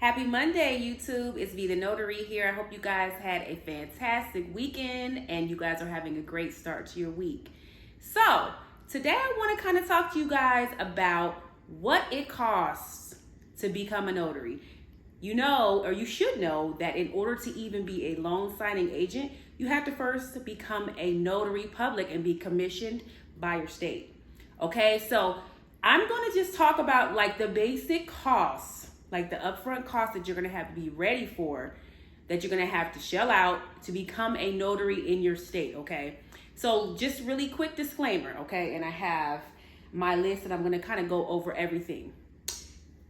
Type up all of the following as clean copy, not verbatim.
Happy Monday, YouTube. It's V the Notary here. I hope you guys had a fantastic weekend and you guys are having a great start to your week. So, today I want to kind of talk to you guys about what it costs to become a notary. You know, or you should know, that in order to even be a loan signing agent, you have to first become a Notary Public and be commissioned by your state. Okay, so I'm going to just talk about like the basic costs, like the upfront costs that you're going to have to be ready for, that you're going to have to shell out to become a notary in your state. Okay, so just really quick disclaimer. Okay, and I have my list and I'm going to kind of go over everything.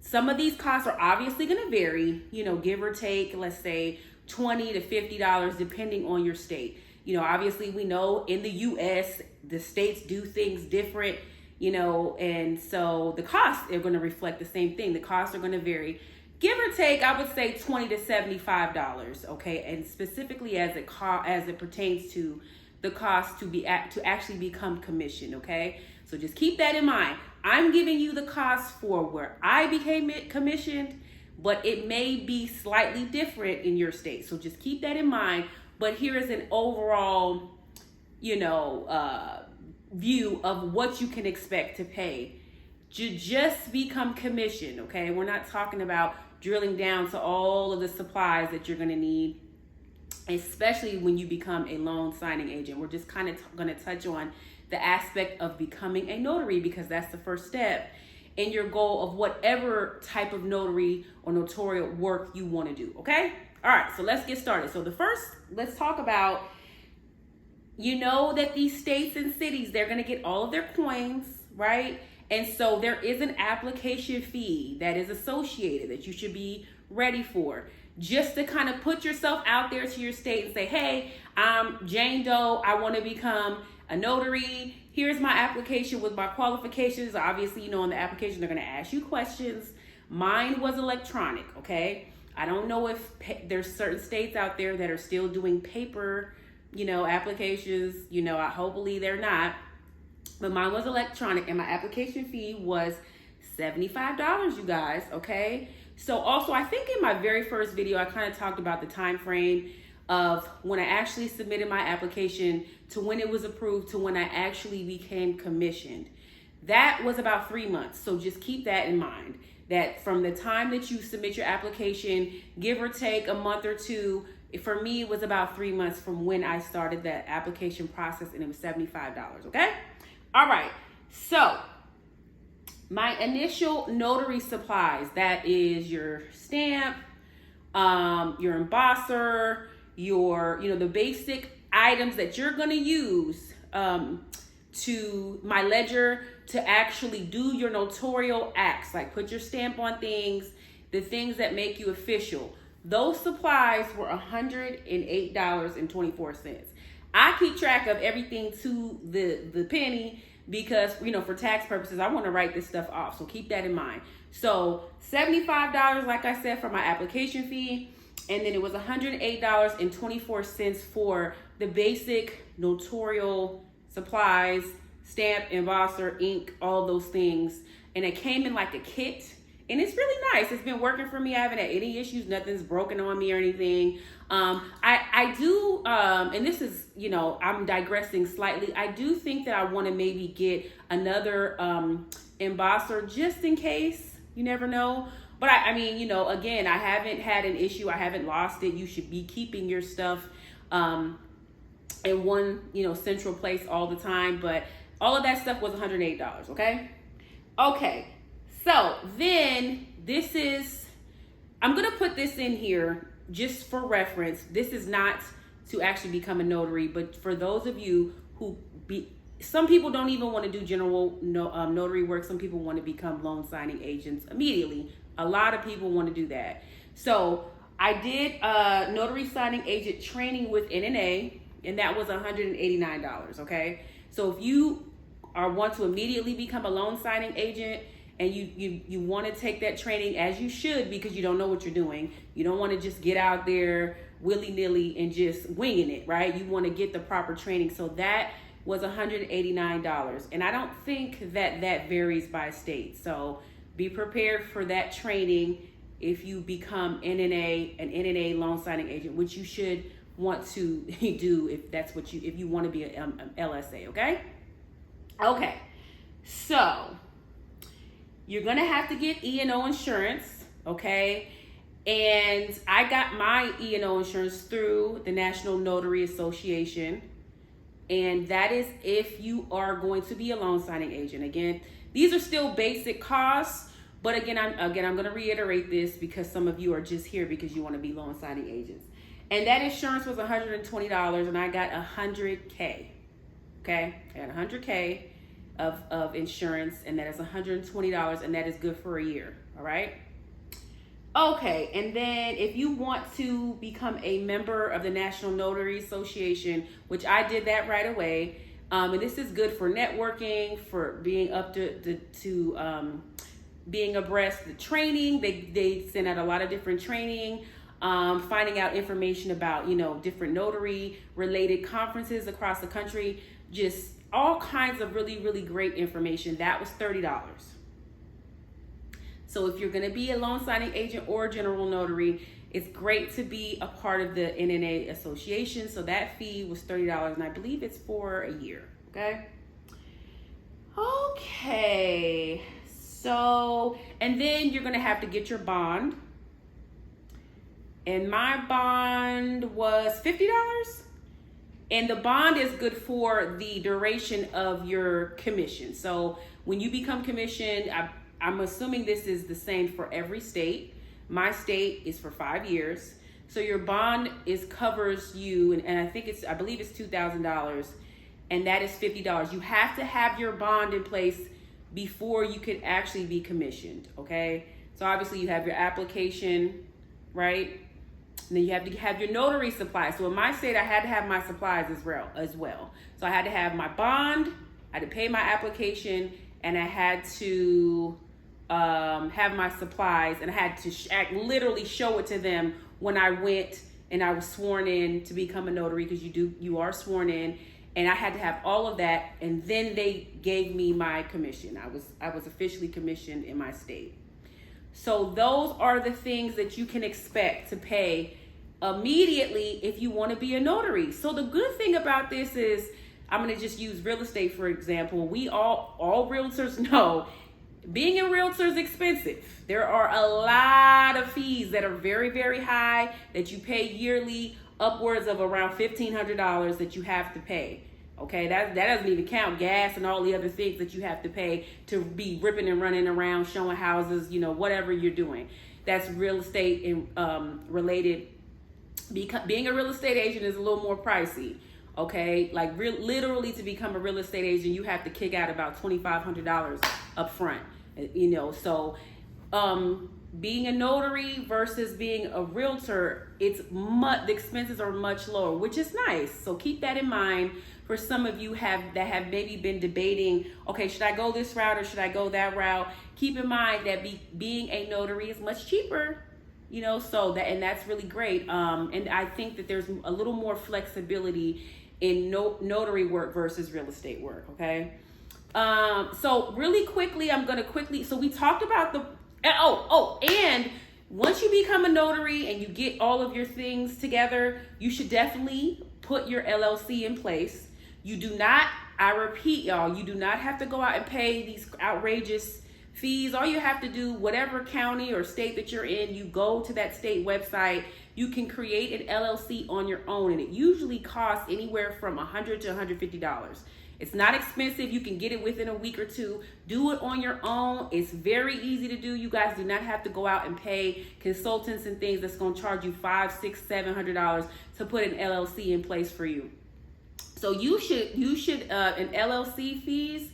Some of these costs are obviously going to vary, you know, give or take, let's say $20 to $50 depending on your state. You know, obviously we know in the US, the states do things different, you know, and so the costs are going to reflect the same thing. The costs are going to vary. Give or take, I would say $20 to $75, okay? And specifically as it pertains to the cost to actually become commissioned, okay? So just keep that in mind. I'm giving you the cost for where I became commissioned, but it may be slightly different in your state. So just keep that in mind. But here is an overall, you know, view of what you can expect to pay to just become commissioned, okay? We're not talking about drilling down to all of the supplies that you're gonna need, especially when you become a loan signing agent. We're just kind of gonna touch on the aspect of becoming a notary because that's the first step in your goal of whatever type of notary or notarial work you want to do, okay? All right, so let's get started. So let's talk about, you know, that these states and cities, they're going to get all of their coins, right? And so there is an application fee that is associated that you should be ready for, just to kind of put yourself out there to your state and say, hey, I'm Jane Doe, I want to become a notary. Here's my application with my qualifications. Obviously, you know, on the application, they're going to ask you questions. Mine was electronic, okay? I don't know if there's certain states out there that are still doing paper, you know, applications. You know, hopefully they're not. But mine was electronic and my application fee was $75, you guys, okay? So also, I think in my very first video, I kind of talked about the time frame of when I actually submitted my application to when it was approved to when I actually became commissioned. That was about 3 months. So just keep that in mind, that from the time that you submit your application, give or take a month or two, for me, it was about 3 months from when I started that application process, and it was $75, okay? All right, so my initial notary supplies, that is your stamp, your embosser, the basic items that you're going to use to my ledger to actually do your notarial acts, like put your stamp on things, the things that make you official. Those supplies were $108.24. I keep track of everything to the penny because, you know, for tax purposes, I want to write this stuff off. So keep that in mind. So $75, like I said, for my application fee. And then it was $108.24 for the basic notarial supplies, stamp, embosser, ink, all those things. And it came in like a kit. And it's really nice. It's been working for me. I haven't had any issues. Nothing's broken on me or anything. I do, and this is, you know, I'm digressing slightly. I do think that I want to maybe get another embosser just in case. You never know. But I mean, you know, again, I haven't had an issue. I haven't lost it. You should be keeping your stuff in one, you know, central place all the time. But all of that stuff was $108, okay? Okay, so then I'm going to put this in here just for reference. This is not to actually become a notary, but for those of you some people don't even want to do general notary work. Some people want to become loan signing agents immediately. A lot of people want to do that. So I did notary signing agent training with NNA, and that was $189, okay? So if you want to immediately become a loan signing agent and you want to take that training, as you should, because you don't know what you're doing. You don't want to just get out there willy-nilly and just winging it, right? You want to get the proper training. So that was $189. And I don't think that varies by state. So be prepared for that training if you become an NNA loan signing agent, which you should want to do if you want to be an LSA, okay? Okay, so you're gonna have to get E&O insurance, okay? And I got my E&O insurance through the National Notary Association, and that is if you are going to be a loan signing agent. Again, these are still basic costs, but again, I'm going to reiterate this because some of you are just here because you want to be loan signing agents. And that insurance was $120, and I got $100K. Okay, I got $100K of insurance, and that is $120, and that is good for a year. All right. Okay, and then if you want to become a member of the National Notary Association, which I did that right away, and this is good for networking, for being up to being abreast the training. They send out a lot of different training, finding out information about, different notary related conferences across the country, just all kinds of really, really great information. That was $30. So if you're going to be a loan signing agent or a general notary, it's great to be a part of the NNA Association. So that fee was $30, and I believe it's for a year. Okay. So, and then you're going to have to get your bond. And my bond was $50. And the bond is good for the duration of your commission. So when you become commissioned, I'm assuming this is the same for every state. My state is for 5 years. So your bond covers you, and I believe it's $2,000, and that is $50. You have to have your bond in place before you can actually be commissioned, okay? So obviously you have your application, right? And then you have to have your notary supplies. So in my state, I had to have my supplies as well. So I had to have my bond, I had to pay my application, and I had to have my supplies, and I had to literally show it to them when I went and I was sworn in to become a notary, because you are sworn in. And I had to have all of that, and then they gave me my commission. I was officially commissioned in my state. So those are the things that you can expect to pay immediately if you want to be a notary. So the good thing about this is, I'm going to just use real estate for example. We all realtors know being a realtor is expensive. There are a lot of fees that are very, very high that you pay yearly, upwards of around $1,500 that you have to pay. Okay, that doesn't even count gas and all the other things that you have to pay to be ripping and running around showing houses, whatever you're doing. That's real estate related. Being a real estate agent is a little more pricey. Okay, like literally to become a real estate agent, you have to kick out about $2,500 up front. So being a notary versus being a realtor, the expenses are much lower, which is nice. So keep that in mind for some of you that have maybe been debating, okay, should I go this route or should I go that route? Keep in mind that being a notary is much cheaper, and that's really great. And I think that there's a little more flexibility in notary work versus real estate work, okay? So really quickly, so we talked about and once you become a notary and you get all of your things together, you should definitely put your LLC in place. You do not, I repeat y'all, you do not have to go out and pay these outrageous fees. All you have to do, whatever county or state that you're in, you go to that state website, you can create an LLC on your own, and it usually costs anywhere from $100 to $150. It's not expensive. You can get it within a week or two. Do it on your own. It's very easy to do. You guys do not have to go out and pay consultants and things that's going to charge you $500, $600, $700 to put an LLC in place for you. So you should an LLC fees,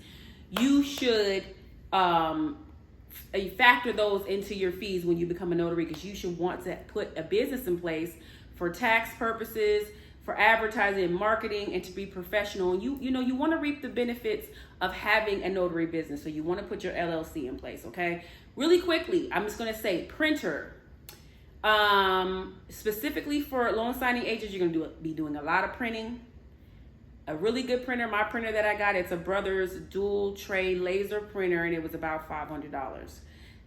you should factor those into your fees when you become a notary, because you should want to put a business in place for tax purposes, for advertising and marketing, and to be professional. And you want to reap the benefits of having a notary business. So you want to put your LLC in place, okay? Really quickly, I'm just going to say printer. Specifically for loan signing agents, you're going to be doing a lot of printing. A really good printer, my printer that I got, it's a Brothers dual tray laser printer, and it was about $500.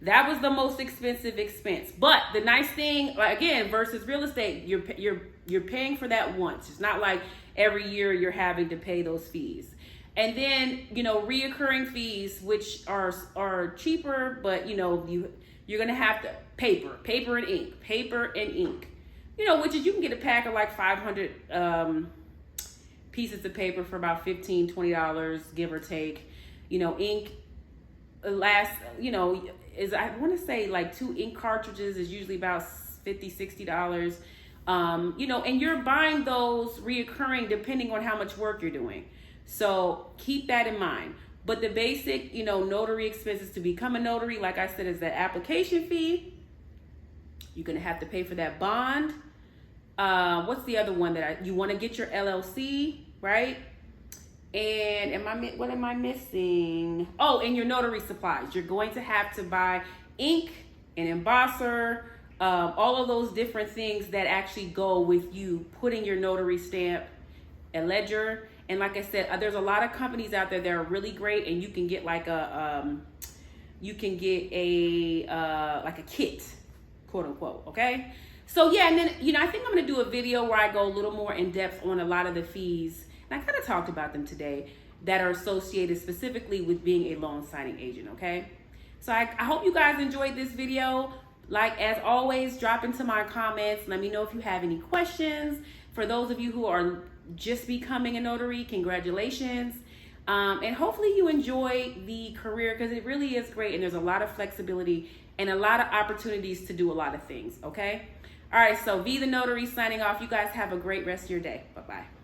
That was the most expensive expense. But the nice thing, like, again, versus real estate, you're paying for that once. It's not like every year you're having to pay those fees. And then, reoccurring fees, which are cheaper, but you're gonna have to paper and ink, which is, you can get a pack of like 500 pieces of paper for about $15-20, give or take. Ink lasts, is, I want to say, like 2 ink cartridges is usually about $50-60. And you're buying those reoccurring depending on how much work you're doing. So keep that in mind. But the basic, notary expenses to become a notary, like I said, is that application fee. You're going to have to pay for that bond. What's the other one that you want to get your LLC, right? And what am I missing? Oh, and your notary supplies. You're going to have to buy ink, an embosser, all of those different things that actually go with you putting your notary stamp, a ledger. And like I said, there's a lot of companies out there that are really great, and you can get like a kit, quote unquote. Okay. So yeah, and then I think I'm gonna do a video where I go a little more in depth on a lot of the fees, and I kind of talked about them today, that are associated specifically with being a loan signing agent. Okay. So I hope you guys enjoyed this video. Like, as always, drop into my comments. Let me know if you have any questions. For those of you who are just becoming a notary, congratulations. And hopefully you enjoy the career, because it really is great, and there's a lot of flexibility and a lot of opportunities to do a lot of things, okay? All right, so V the Notary signing off. You guys have a great rest of your day. Bye-bye.